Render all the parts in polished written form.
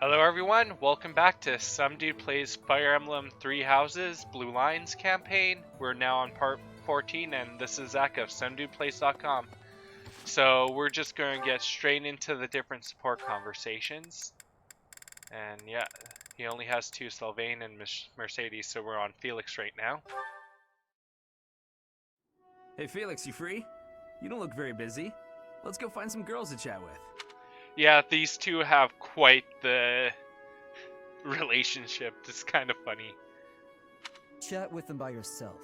Hello everyone, welcome back to Some Dude Plays Fire Emblem 3 Houses Blue Lines campaign. We're now on part 14 and this is Zach of SomeDudePlays.com. So we're just going to get straight into the different support conversations. And yeah, he only has two, Sylvain and Mercedes, so we're on Felix right now. Hey Felix, you free? You don't look very busy. Let's go find some girls to chat with. Yeah, these two have quite the relationship. It's kind of funny. Chat with them by yourself.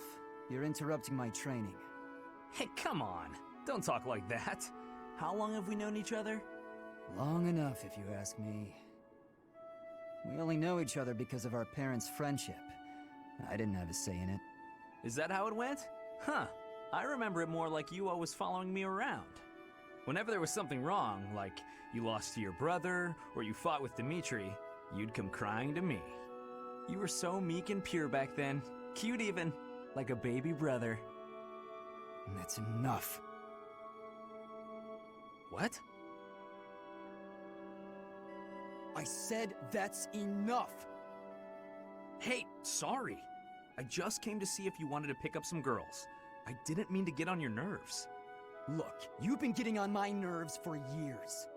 You're interrupting my training. Hey, come on. Don't talk like that. How long have we known each other? Long enough, if you ask me. We only know each other because of our parents' friendship. I didn't have a say in it. Is that how it went? Huh. I remember it more like you always following me around. Whenever there was something wrong, like you lost to your brother, or you fought with Dimitri, you'd come crying to me. You were so meek and pure back then. Cute even. Like a baby brother. That's enough. What? I said that's enough! Hey, sorry. I just came to see if you wanted to pick up some girls. I didn't mean to get on your nerves. Look, you've been getting on my nerves for years.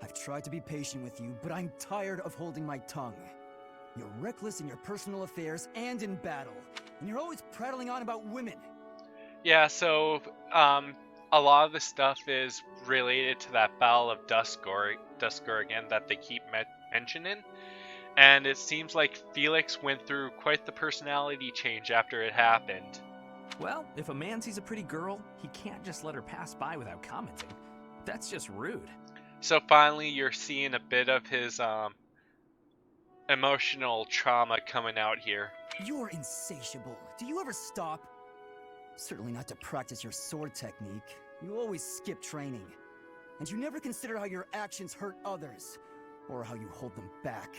I've tried to be patient with you, but I'm tired of holding my tongue. You're reckless in your personal affairs and in battle, and you're always prattling on about women. Yeah, so a lot of the stuff is related to that Battle of Duskor again that they keep mentioning. And it seems like Felix went through quite the personality change after it happened. Well, if a man sees a pretty girl, he can't just let her pass by without commenting. That's just rude. So finally you're seeing a bit of his emotional trauma coming out here. You're insatiable. Do you ever stop? Certainly not to practice your sword technique. You always skip training. And you never consider how your actions hurt others, or how you hold them back.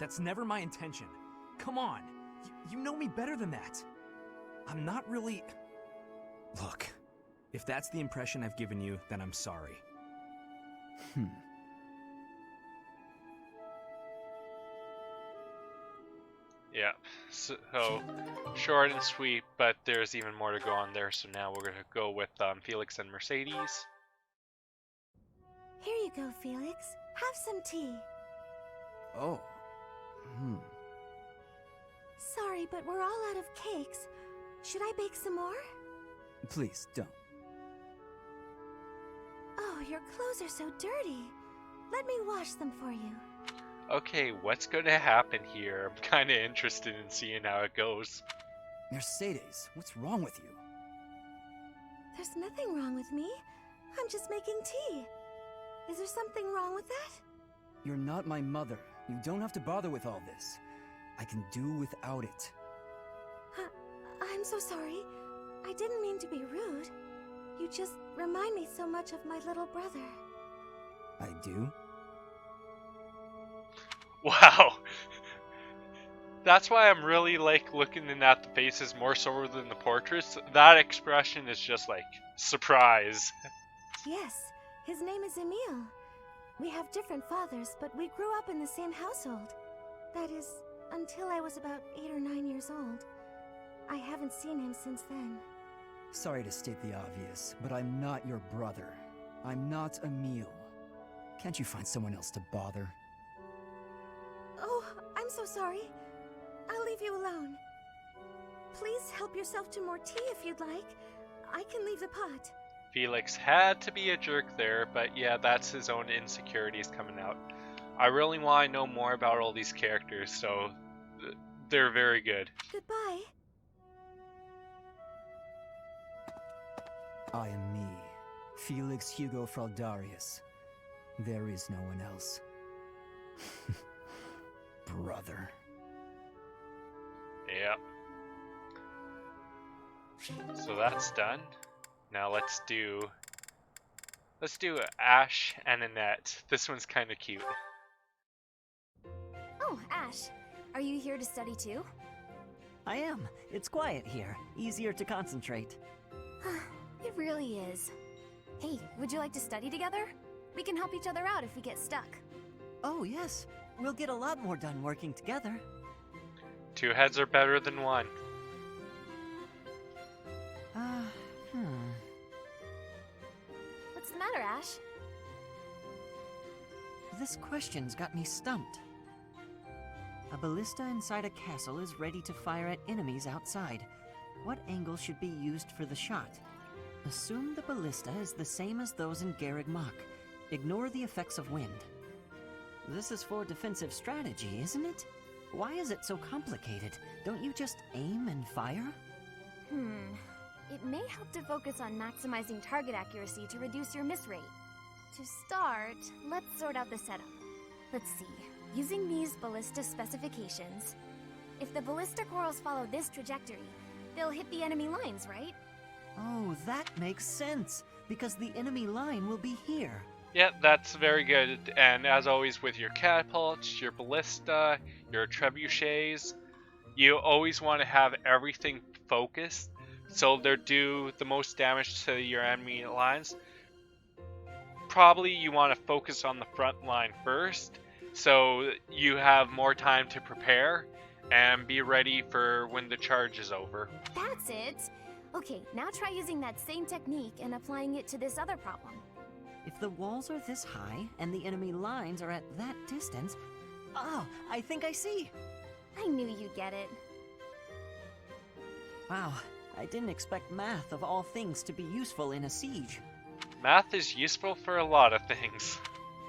That's never my intention. Come on, you know me better than that. I'm not really... Look, if that's the impression I've given you, then I'm sorry. Yeah, so short and sweet, but there's even more to go on there, so now we're going to go with Felix and Mercedes. Here you go, Felix. Have some tea. Oh. Sorry, but we're all out of cakes. Should I bake some more? Please, don't. Oh, your clothes are so dirty. Let me wash them for you. Okay, what's going to happen here? I'm kind of interested in seeing how it goes. Mercedes, what's wrong with you? There's nothing wrong with me. I'm just making tea. Is there something wrong with that? You're not my mother. You don't have to bother with all this. I can do without it. I'm so sorry. I didn't mean to be rude. You just remind me so much of my little brother. I do? Wow. That's why I'm really looking at the faces more so than the portraits. That expression is just like surprise. Yes, his name is Emile. We have different fathers, but we grew up in the same household. That is, until I was about 8 or 9 years old. I haven't seen him since then. Sorry to state the obvious, but I'm not your brother. I'm not Emile. Can't you find someone else to bother? Oh, I'm so sorry. I'll leave you alone. Please help yourself to more tea if you'd like. I can leave the pot. Felix had to be a jerk there, but yeah, that's his own insecurities coming out. I really want to know more about all these characters, so they're very good. Goodbye. I am me, Felix Hugo Fraldarius. There is no one else. Brother. Yep. So that's done. Now let's do Ashe and Annette. This one's kind of cute. Oh, Ashe. Are you here to study too? I am. It's quiet here. Easier to concentrate. It really is. Hey, would you like to study together? We can help each other out if we get stuck. Oh, yes. We'll get a lot more done working together. 2 heads are better than 1. What's the matter, Ashe? This question's got me stumped. A ballista inside a castle is ready to fire at enemies outside. What angle should be used for the shot? Assume the ballista is the same as those in Garreg Mach. Ignore the effects of wind. This is for defensive strategy, isn't it? Why is it so complicated? Don't you just aim and fire? It may help to focus on maximizing target accuracy to reduce your miss rate. To start, let's sort out the setup. Let's see. Using these ballista specifications, if the ballistic whirls follow this trajectory, they'll hit the enemy lines, right? Oh, that makes sense, because the enemy line will be here. Yeah, that's very good. And as always with your catapults, your ballista, your trebuchets, you always want to have everything focused so they do the most damage to your enemy lines. Probably you want to focus on the front line first, so you have more time to prepare and be ready for when the charge is over. That's it! Okay, now try using that same technique and applying it to this other problem. If the walls are this high and the enemy lines are at that distance... Oh, I think I see! I knew you'd get it. Wow, I didn't expect math of all things to be useful in a siege. Math is useful for a lot of things.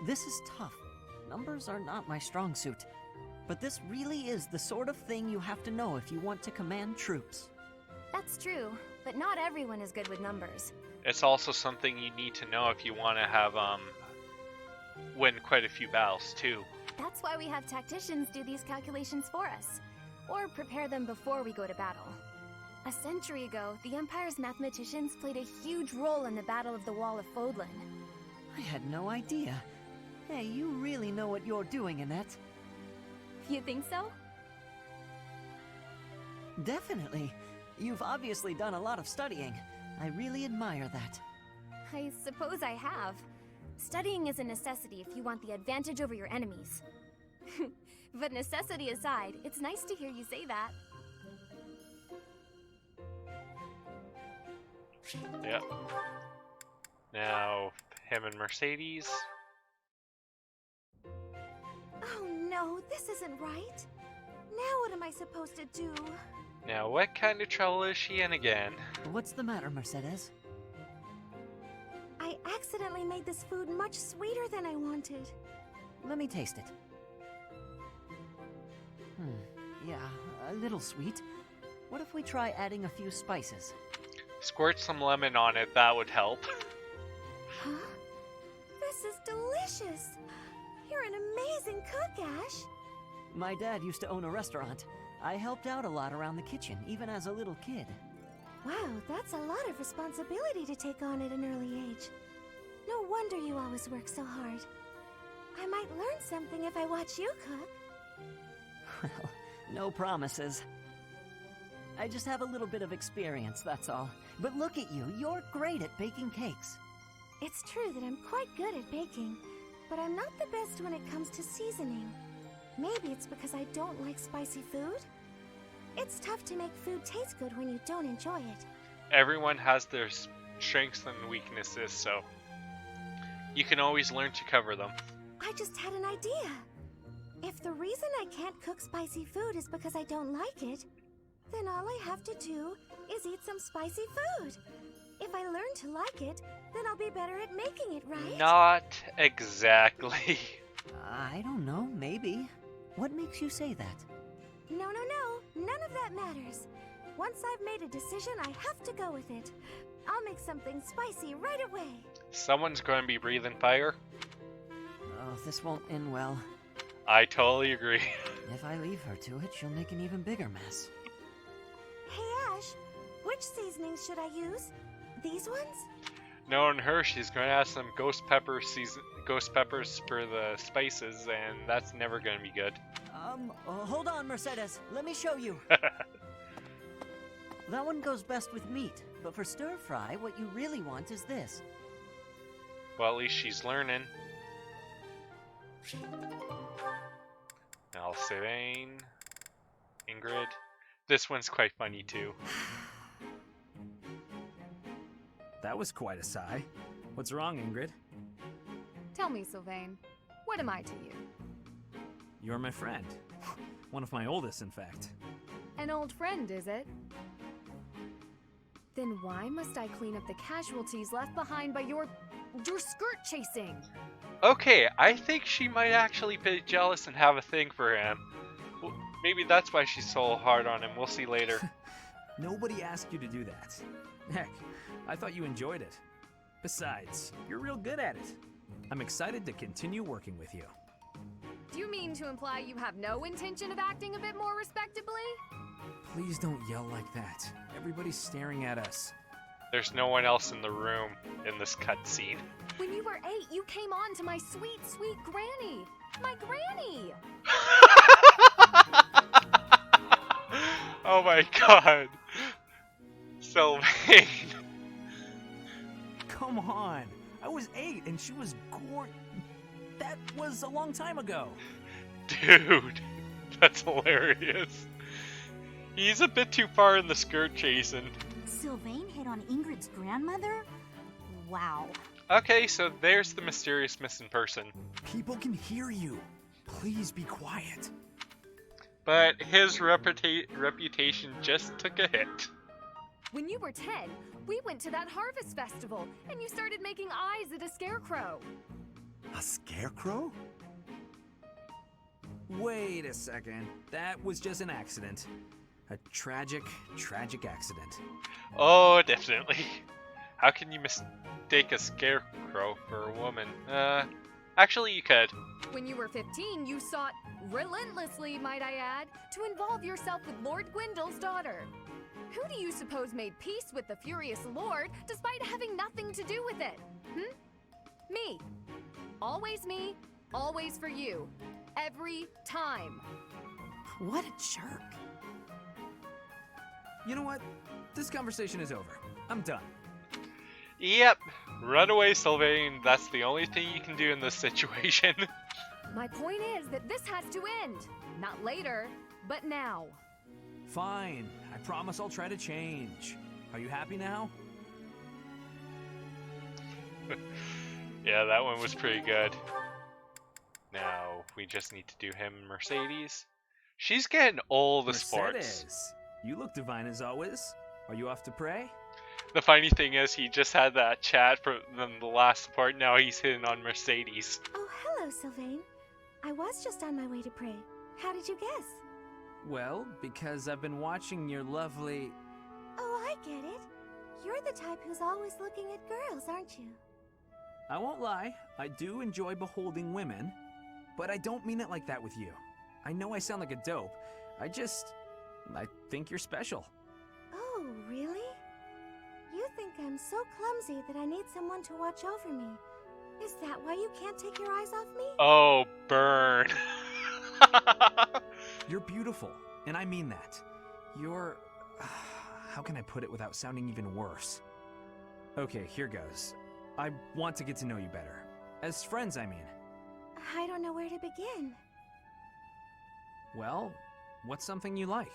This is tough. Numbers are not my strong suit. But this really is the sort of thing you have to know if you want to command troops. That's true, but not everyone is good with numbers. It's also something you need to know if you want to have win quite a few battles too. That's why we have tacticians do these calculations for us, or prepare them before we go to battle. A century ago, the Empire's mathematicians played a huge role in the Battle of the Wall of Fodlan. I had no idea. Hey, you really know what you're doing, Annette. You think so? Definitely. You've obviously done a lot of studying. I really admire that. I suppose I have. Studying is a necessity if you want the advantage over your enemies. But necessity aside, it's nice to hear you say that. Yep. Now, him and Mercedes. Oh no, this isn't right. Now what am I supposed to do? Now, what kind of trouble is she in again? What's the matter, Mercedes? I accidentally made this food much sweeter than I wanted. Let me taste it. Yeah, a little sweet. What if we try adding a few spices? Squirt some lemon on it, that would help. Huh? This is delicious! You're an amazing cook, Ashe! My dad used to own a restaurant. I helped out a lot around the kitchen, even as a little kid. Wow, that's a lot of responsibility to take on at an early age. No wonder you always work so hard. I might learn something if I watch you cook. Well, no promises. I just have a little bit of experience, that's all. But look at you, you're great at baking cakes. It's true that I'm quite good at baking, but I'm not the best when it comes to seasoning. Maybe it's because I don't like spicy food? It's tough to make food taste good when you don't enjoy it. Everyone has their strengths and weaknesses, so you can always learn to cover them. I just had an idea. If the reason I can't cook spicy food is because I don't like it, then all I have to do is eat some spicy food. If I learn to like it, then I'll be better at making it, right? Not exactly. I don't know, maybe. What makes you say that? No. None of that matters. Once I've made a decision, I have to go with it. I'll make something spicy right away. Someone's going to be breathing fire. Oh, this won't end well. I totally agree. If I leave her to it, she'll make an even bigger mess. Hey, Ashe, which seasonings should I use? These ones? Knowing her, she's going to add some ghost peppers for the spices, and that's never going to be good. Hold on, Mercedes. Let me show you. That one goes best with meat, but for stir fry, what you really want is this. Well, at least she's learning. Sylvain, Ingrid. This one's quite funny too. That was quite a sigh. What's wrong, Ingrid? Tell me, Sylvain, what am I to you? You're my friend. One of my oldest, in fact. An old friend, is it? Then why must I clean up the casualties left behind by your skirt chasing? Okay, I think she might actually be jealous and have a thing for him. Well, maybe that's why she's so hard on him. We'll see later. Nobody asked you to do that. Heck, I thought you enjoyed it. Besides, you're real good at it. I'm excited to continue working with you. Do you mean to imply you have no intention of acting a bit more respectably? Please don't yell like that. Everybody's staring at us. There's no one else in the room in this cutscene. When you were 8, you came on to my sweet, sweet granny. My granny! Oh my god. Sylvain. Come on. I was 8 and she was That was a long time ago. Dude, that's hilarious. He's a bit too far in the skirt chasing. Sylvain hit on Ingrid's grandmother? Wow. Okay, so there's the mysterious missing person. People can hear you. Please be quiet. But his reputation just took a hit. When you were 10, we went to that harvest festival, and you started making eyes at a scarecrow. A scarecrow? Wait a second. That was just an accident. A tragic, tragic accident. Oh, definitely. How can you mistake a scarecrow for a woman? Actually you could. When you were 15, you sought, relentlessly might I add, to involve yourself with Lord Gwyndel's daughter. Who do you suppose made peace with the furious Lord despite having nothing to do with it? Me. Always me, always for you. Every time. What a jerk. You know what? This conversation is over. I'm done. Yep. Run away, Sylvain. That's the only thing you can do in this situation. My point is that this has to end. Not later, but now. Fine. I promise I'll try to change. Are you happy now? Yeah, that one was pretty good. Now, we just need to do him and Mercedes. She's getting all the sports. Mercedes, you look divine as always. Are you off to pray? The funny thing is, he just had that chat from the last part. Now he's hitting on Mercedes. Oh, hello, Sylvain. I was just on my way to pray. How did you guess? Well, because I've been watching your lovely... Oh, I get it. You're the type who's always looking at girls, aren't you? I won't lie, I do enjoy beholding women, but I don't mean it like that with you. I know I sound like a dope. I think you're special. Oh, really? You think I'm so clumsy that I need someone to watch over me. Is that why you can't take your eyes off me? Oh, burn. You're beautiful, and I mean that. You're... how can I put it without sounding even worse? Okay, here goes. I want to get to know you better. As friends, I mean. I don't know where to begin. Well, what's something you like?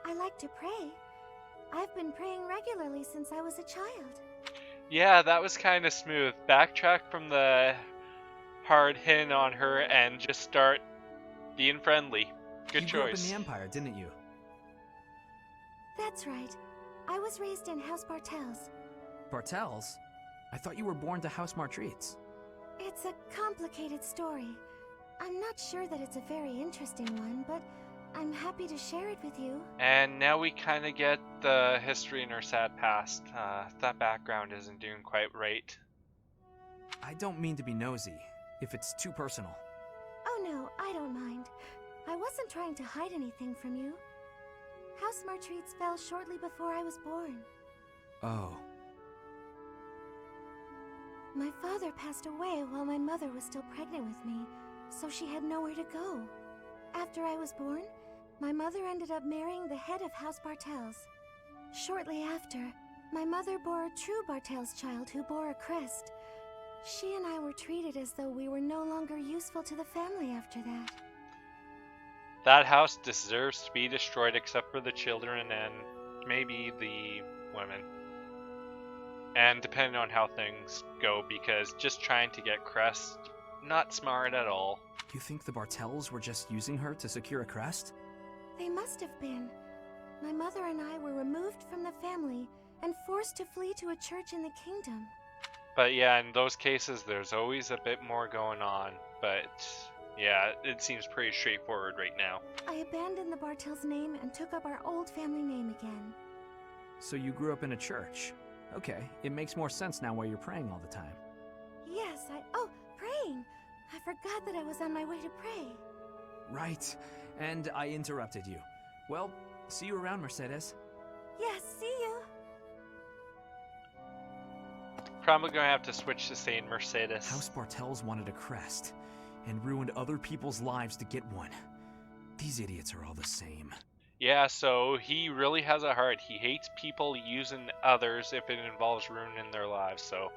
I like to pray. I've been praying regularly since I was a child. Yeah, that was kind of smooth. Backtrack from the hard hitting on her and just start being friendly. Good You grew up in choice. the Empire, didn't you? That's right. I was raised in House Bartels. Bartels? I thought you were born to House Martreats. It's a complicated story. I'm not sure that it's a very interesting one, but I'm happy to share it with you. And now we kind of get the history in her sad past. That background isn't doing quite right. I don't mean to be nosy, if it's too personal. Oh no, I don't mind. I wasn't trying to hide anything from you. House Martreats fell shortly before I was born. Oh. My father passed away while my mother was still pregnant with me, so she had nowhere to go. After I was born, my mother ended up marrying the head of House Bartels. Shortly after, my mother bore a true Bartels child who bore a crest. She and I were treated as though we were no longer useful to the family after that. That house deserves to be destroyed except for the children and maybe the women. And depending on how things go, because just trying to get Crest, not smart at all. You think the Bartels were just using her to secure a crest? They must have been. My mother and I were removed from the family and forced to flee to a church in the kingdom. But yeah, in those cases, there's always a bit more going on. But yeah, it seems pretty straightforward right now. I abandoned the Bartels' name and took up our old family name again. So you grew up in a church. Okay, it makes more sense now why you're praying all the time. Yes, oh, praying! I forgot that I was on my way to pray. Right, and I interrupted you. Well, see you around, Mercedes. Yes, see you. Probably gonna have to switch to saying Mercedes. House Bartels wanted a crest, and ruined other people's lives to get one. These idiots are all the same. Yeah, so he really has a heart. He hates people using others if it involves ruining their lives. So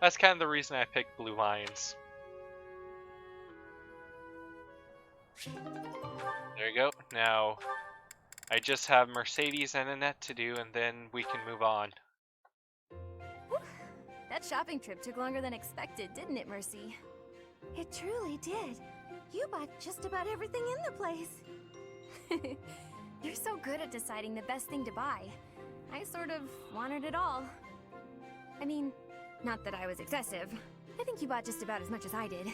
that's kind of the reason I picked Blue Lions. There you go. Now, I just have Mercedes and Annette to do, and then we can move on. Whew. That shopping trip took longer than expected, didn't it, Mercy? It truly did. You bought just about everything in the place. You're so good at deciding the best thing to buy. I sort of wanted it all. I mean, not that I was excessive. I think you bought just about as much as I did.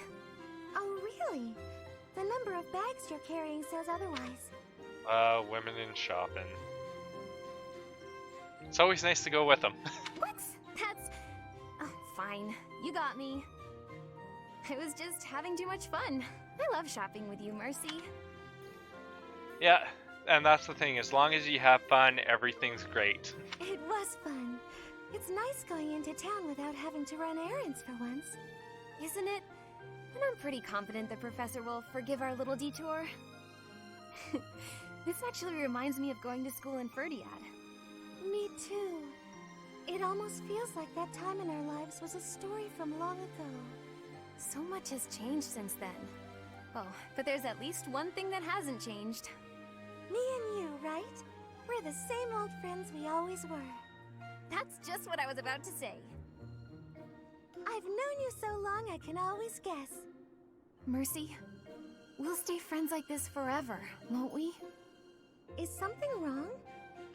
Oh, really? The number of bags you're carrying says otherwise. Women in shopping. It's always nice to go with them. What? That's... Oh, fine. You got me. I was just having too much fun. I love shopping with you, Mercy. Yeah, and that's the thing. As long as you have fun, everything's great. It was fun. It's nice going into town without having to run errands for once. Isn't it? And I'm pretty confident the professor will forgive our little detour. This actually reminds me of going to school in Ferdiad. Me too. It almost feels like that time in our lives was a story from long ago. So much has changed since then. Oh, but there's at least one thing that hasn't changed. Me and you, right? We're the same old friends we always were. That's just what I was about to say. I've known you so long I can always guess. Mercy, we'll stay friends like this forever, won't we? Is something wrong?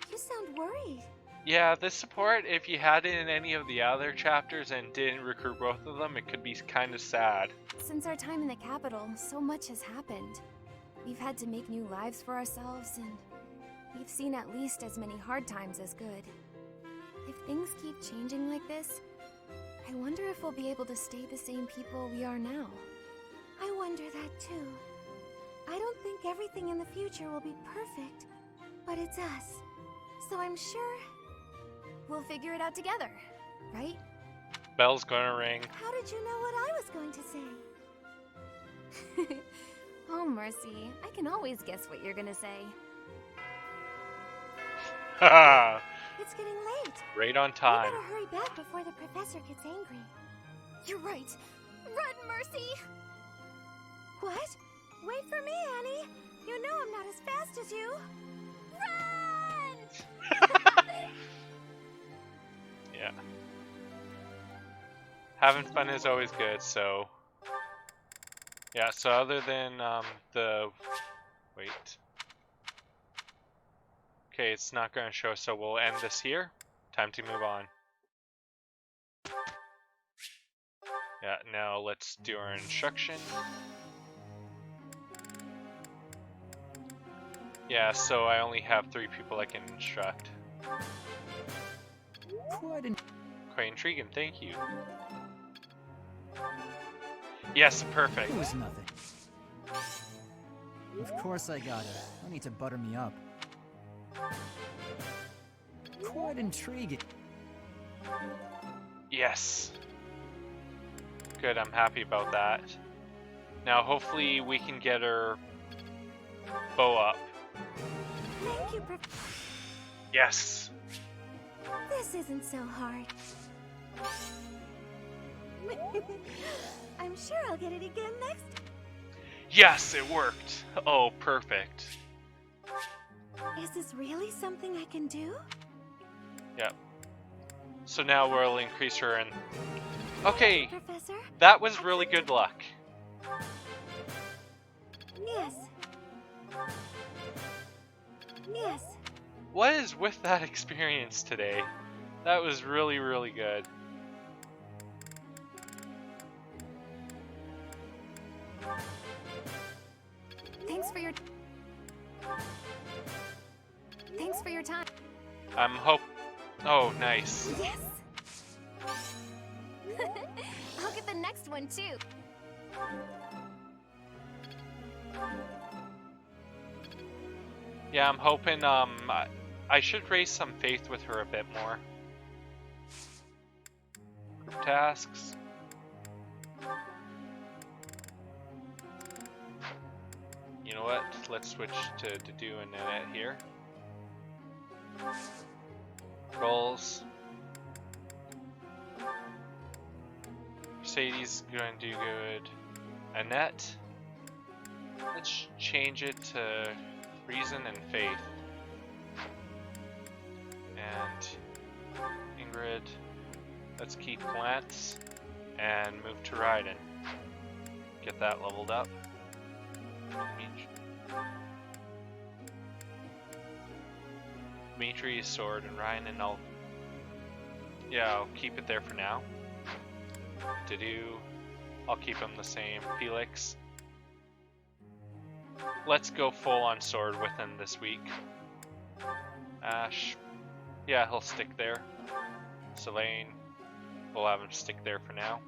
You sound worried. Yeah, this support, if you had it in any of the other chapters and didn't recruit both of them, it could be kind of sad. Since our time in the capital, so much has happened. We've had to make new lives for ourselves, and we've seen at least as many hard times as good. If things keep changing like this, I wonder if we'll be able to stay the same people we are now. I wonder that too. I don't think everything in the future will be perfect, but it's us. So I'm sure we'll figure it out together, right? Bell's gonna ring. How did you know what I was going to say? Oh, Mercy, I can always guess what you're gonna say. Haha! It's getting late. Right on time. We better hurry back before the professor gets angry. You're right. Run, Mercy! What? Wait for me, Annie. You know I'm not as fast as you. Run! Yeah. Having fun is always good, so... Yeah, so other than Wait. Okay, it's not going to show, so we'll end this here. Time to move on. Yeah, now let's do our instruction. Yeah, so I only have 3 people I can instruct. Quite intriguing, thank you. Yes, perfect. It was nothing. Of course I got it. No need to butter me up. Quite intriguing. Yes. Good, I'm happy about that. Now hopefully we can get her bow up. Thank you, Yes. This isn't so hard. I'm sure I'll get it again next. Yes, it worked. Oh, perfect. Is this really something I can do? Yep. So now we'll increase her and... Okay, Professor? that was really good luck. Yes. Yes. What is with that experience today? That was really, really good. Thanks for your time. Oh, nice. Yes. I'll get the next one too. Yeah, I'm hoping, I should raise some faith with her a bit more. Group tasks. You know what? Let's switch to do and Annette here. Roles. Mercedes going to do good. Annette. Let's change it to reason and faith. And Ingrid. Let's keep Lance and move to Raiden. Get that leveled up. Dmitri is sword and Ryan and I'll keep it there for now. I'll keep him the same. Felix. Let's go full on sword with him this week. Ashe. Yeah, he'll stick there. Sylvain. We'll have him stick there for now.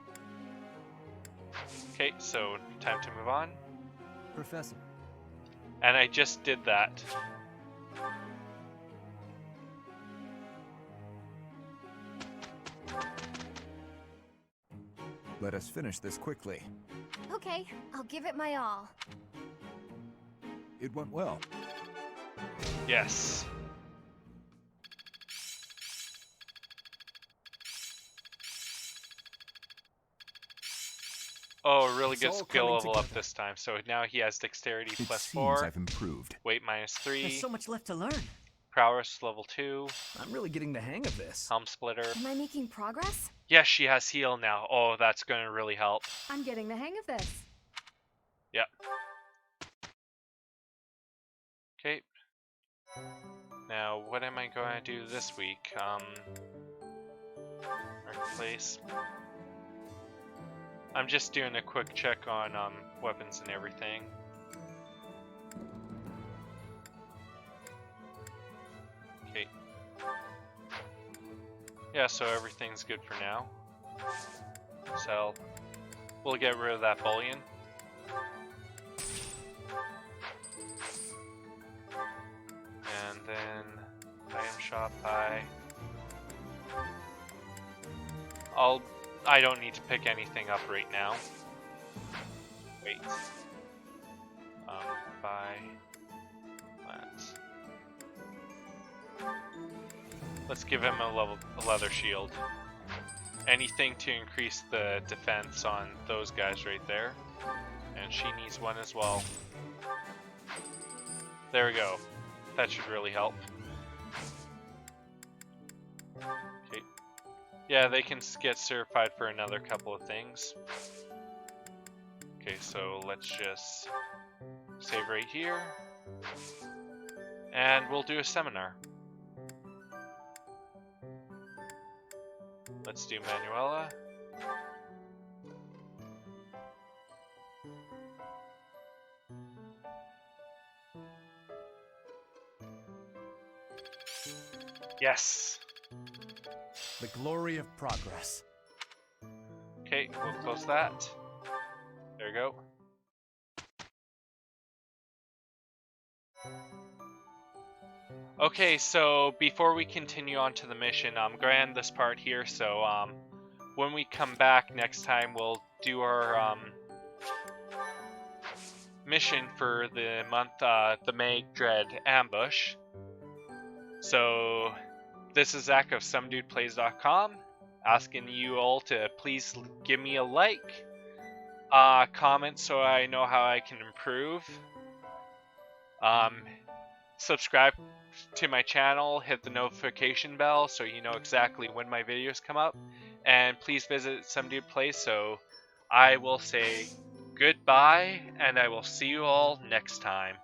Okay, so time to move on. Professor. And I just did that. Let us finish this quickly. Okay, I'll give it my all. It went well. Yes. Oh, really good skill level up this time. So now he has dexterity It plus seems 4, I've improved. weight minus 3, There's so much left to learn. prowess level 2, I'm really getting the hang of this. helm splitter. Am I making progress? Yes, she has heal now. Oh, that's going to really help. I'm getting the hang of this. Yep. Okay. Now, what am I going to do this week? Workplace. I'm just doing a quick check on weapons and everything. Okay. Yeah, so everything's good for now. So, we'll get rid of that bullion. And then item shop buy. I don't need to pick anything up right now. Wait. Buy that. Let's give him a leather shield. Anything to increase the defense on those guys right there. And she needs one as well. There we go. That should really help. Okay. Yeah, they can get certified for another couple of things. Okay, so let's just save right here. And we'll do a seminar. Let's do Manuela. Yes. The glory of progress. Okay, we'll close that. There we go. Okay, so before we continue on to the mission, I'm going to end this part here. So when we come back next time, we'll do our mission for the month, the May Dread Ambush. So this is Zach of SomeDudePlays.com, asking you all to please give me a like, comment so I know how I can improve. Subscribe to my channel, hit the notification bell so you know exactly when my videos come up, and please visit SomeDudePlays. So I will say goodbye, and I will see you all next time.